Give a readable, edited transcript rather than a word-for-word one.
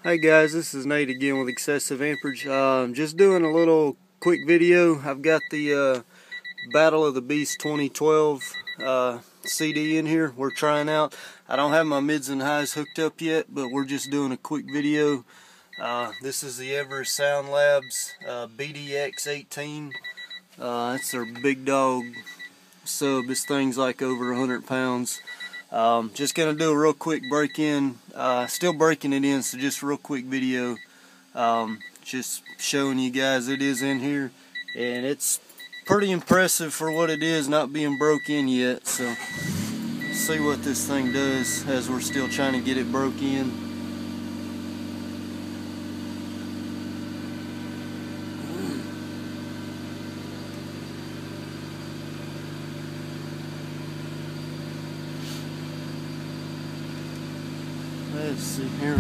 Hey guys, this is Nate again with Excessive Amperage. Just doing a little quick video. I've got the Battle of the Beast 2012 CD in here. We're trying out. I don't have my mids and highs hooked up yet, but we're just doing a quick video. This is the Everest Sound Labs BDX 18. It's their big dog sub. This thing's like over 100 pounds. Just gonna do a real quick break-in, still breaking it in, so just a real quick video, just showing you guys it is in here, and it's pretty impressive for what it is, not being broke in yet. So let's see what this thing does as we're still trying to get it broke in. Let's see here.